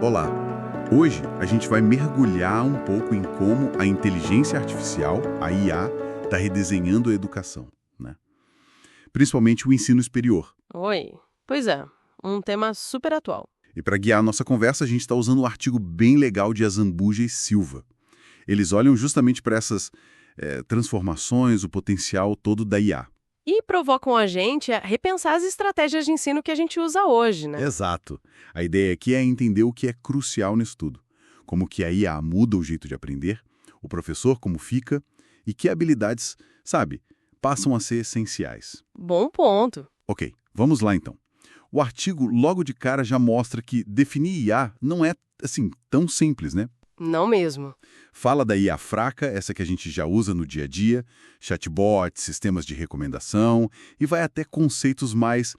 Olá! Hoje a gente vai mergulhar um pouco em como a inteligência artificial, a IA, está redesenhando a educação, né? Principalmente o ensino superior. Oi. Pois é, um tema super atual. E para guiar a nossa conversa, a gente está usando um artigo bem legal de Azambuja e Silva. Eles olham justamente para essas transformações, o potencial todo da IA. E provocam a gente a repensar as estratégias de ensino que a gente usa hoje, né? Exato. A ideia aqui é entender o que é crucial nisso tudo. Como que a IA muda o jeito de aprender, o professor como fica e que habilidades, sabe, passam a ser essenciais. Bom ponto. Ok, vamos lá então. O artigo logo de cara já mostra que definir IA não é, assim, tão simples, né? Não mesmo. Fala da IA fraca, essa que a gente já usa no dia a dia, chatbots, sistemas de recomendação, e vai até conceitos mais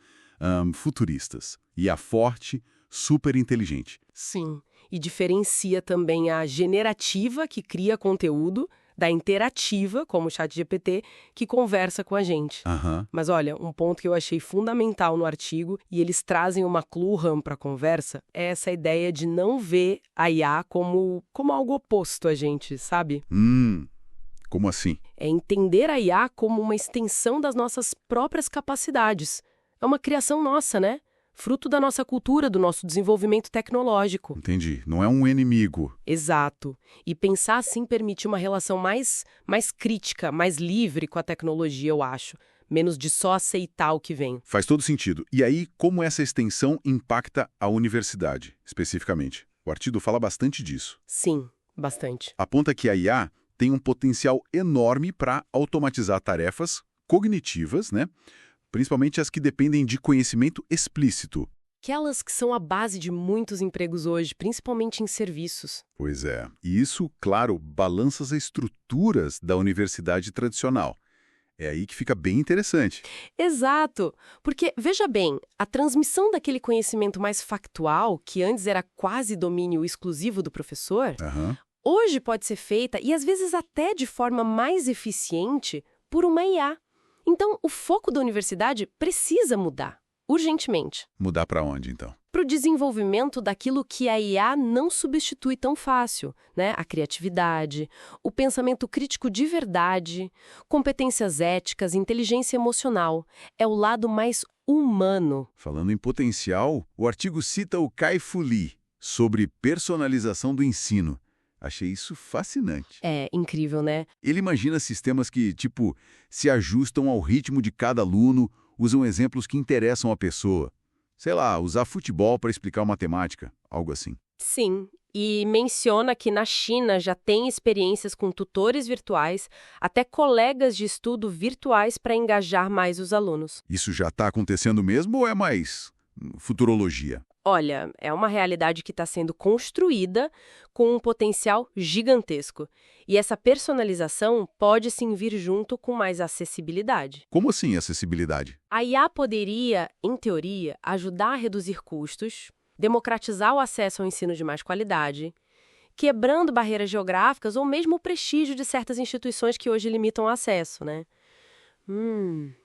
futuristas. IA forte, super inteligente. Sim. E diferencia também a generativa, que cria conteúdo, da interativa, como o ChatGPT, que conversa com a gente. Aham. Mas olha, um ponto que eu achei fundamental no artigo, e eles trazem uma McLuhan para a conversa, é essa ideia de não ver a IA como algo oposto a gente, sabe? Como assim? É entender a IA como uma extensão das nossas próprias capacidades. É uma criação nossa, né? Fruto da nossa cultura, do nosso desenvolvimento tecnológico. Entendi. Não é um inimigo. Exato. E pensar assim permite uma relação mais crítica, mais livre com a tecnologia, eu acho. Menos de só aceitar o que vem. Faz todo sentido. E aí, como essa extensão impacta a universidade, especificamente? O artigo fala bastante disso. Sim, bastante. Aponta que a IA tem um potencial enorme para automatizar tarefas cognitivas, né? Principalmente as que dependem de conhecimento explícito. Aquelas que são a base de muitos empregos hoje, principalmente em serviços. Pois é. E isso, claro, balança as estruturas da universidade tradicional. É aí que fica bem interessante. Exato, porque, veja bem, a transmissão daquele conhecimento mais factual, que antes era quase domínio exclusivo do professor, Aham. hoje pode ser feita, e às vezes até de forma mais eficiente, por uma IA. Então, o foco da universidade precisa mudar, urgentemente, Mudar para onde, então? para o desenvolvimento daquilo que a IA não substitui tão fácil, né? A criatividade, o pensamento crítico de verdade, competências éticas, inteligência emocional. É o lado mais humano. Falando em potencial, o artigo cita o Kai-Fu Lee sobre personalização do ensino. Achei isso fascinante. É incrível, né? Ele imagina sistemas que, tipo, se ajustam ao ritmo de cada aluno, usam exemplos que interessam a pessoa. Sei lá, usar futebol para explicar matemática, algo assim. Sim, e menciona que na China já tem experiências com tutores virtuais, até colegas de estudo virtuais para engajar mais os alunos. Isso já está acontecendo mesmo ou é mais futurologia? Olha, é uma realidade que está sendo construída com um potencial gigantesco. E essa personalização pode sim vir junto com mais acessibilidade. Como assim acessibilidade? A IA poderia, em teoria, ajudar a reduzir custos, democratizar o acesso ao ensino de mais qualidade, quebrando barreiras geográficas ou mesmo o prestígio de certas instituições que hoje limitam o acesso, né?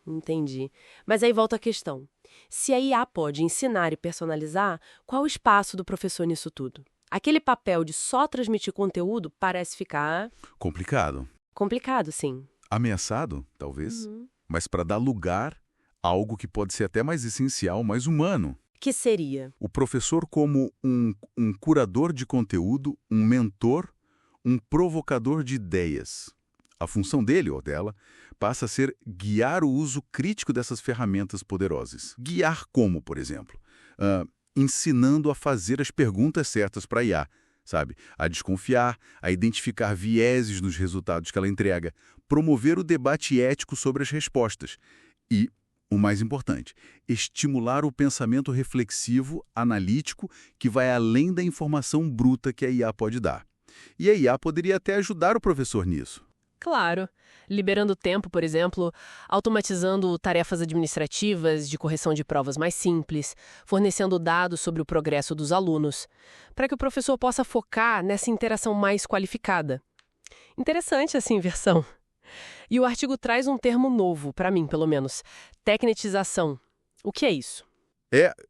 Entendi. Mas aí volta a questão. Se a IA pode ensinar e personalizar, qual o espaço do professor nisso tudo? Aquele papel de só transmitir conteúdo parece ficar Complicado. complicado, sim. Ameaçado, talvez. Mas para dar lugar a algo que pode ser até mais essencial, mais humano. Que seria? O professor como um curador de conteúdo, um mentor, um provocador de ideias. A função dele ou dela passa a ser guiar o uso crítico dessas ferramentas poderosas. Guiar como, por exemplo? Ensinando a fazer as perguntas certas para a IA, sabe? A desconfiar, a identificar vieses nos resultados que ela entrega, promover o debate ético sobre as respostas e, o mais importante, estimular o pensamento reflexivo, analítico, que vai além da informação bruta que a IA pode dar. E a IA poderia até ajudar o professor nisso. Claro. Liberando tempo, por exemplo, automatizando tarefas administrativas de correção de provas mais simples, fornecendo dados sobre o progresso dos alunos, para que o professor possa focar nessa interação mais qualificada. Interessante essa inversão. E o artigo traz um termo novo, para mim, pelo menos: tecnetização. O que é isso?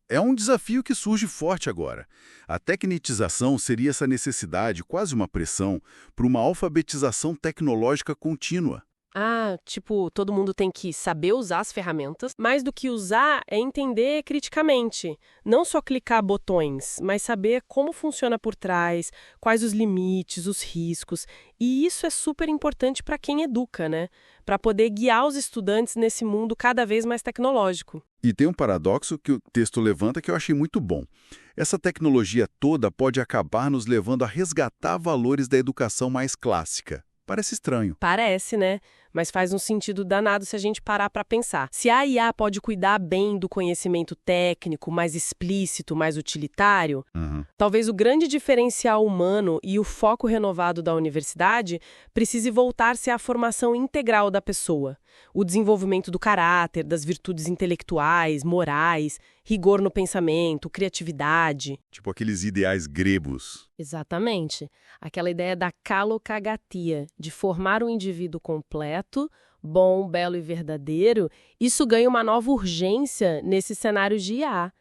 É um desafio que surge forte agora. A tecnitização seria essa necessidade, quase uma pressão, para uma alfabetização tecnológica contínua. Ah, tipo, todo mundo tem que saber usar as ferramentas. Mais do que usar é entender criticamente. Não só clicar botões, mas saber como funciona por trás, quais os limites, os riscos. E isso é super importante para quem educa, né? Para poder guiar os estudantes nesse mundo cada vez mais tecnológico. E tem um paradoxo que o texto levanta que eu achei muito bom. Essa tecnologia toda pode acabar nos levando a resgatar valores da educação mais clássica. Parece estranho. Parece, né? Mas faz um sentido danado se a gente parar para pensar. Se a IA pode cuidar bem do conhecimento técnico, mais explícito, mais utilitário, talvez o grande diferencial humano e o foco renovado da universidade precise voltar-se à formação integral da pessoa. O desenvolvimento do caráter, das virtudes intelectuais, morais, rigor no pensamento, criatividade. Tipo aqueles ideais gregos. Exatamente. Aquela ideia da kalokagatia, de formar um indivíduo completo, bom, belo e verdadeiro. Isso ganha uma nova urgência nesse cenário de IA.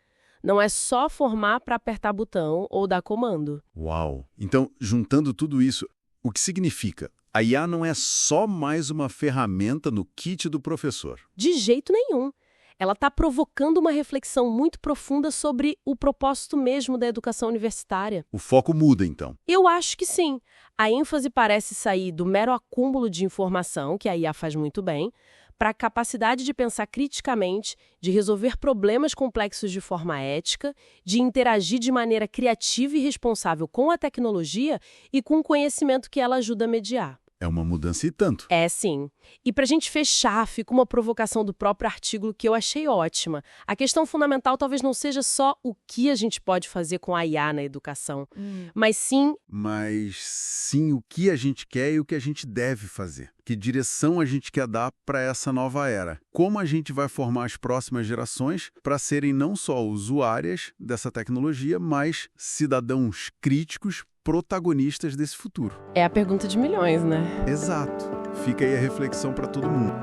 Não é só formar para apertar botão ou dar comando. Uau! Então, juntando tudo isso, o que significa? A IA não é só mais uma ferramenta no kit do professor. De jeito nenhum. Ela está provocando uma reflexão muito profunda sobre o propósito mesmo da educação universitária. O foco muda, então. Eu acho que sim. A ênfase parece sair do mero acúmulo de informação, que a IA faz muito bem, para a capacidade de pensar criticamente, de resolver problemas complexos de forma ética, de interagir de maneira criativa e responsável com a tecnologia e com o conhecimento que ela ajuda a mediar. É uma mudança e tanto. É, sim. E para a gente fechar, fica uma provocação do próprio artigo que eu achei ótima. A questão fundamental talvez não seja só o que a gente pode fazer com a IA na educação, mas sim o que a gente quer e o que a gente deve fazer. Que direção a gente quer dar para essa nova era. Como a gente vai formar as próximas gerações para serem não só usuárias dessa tecnologia, mas cidadãos críticos, protagonistas desse futuro. é a pergunta de milhões, né? Exato. Fica aí a reflexão para todo mundo.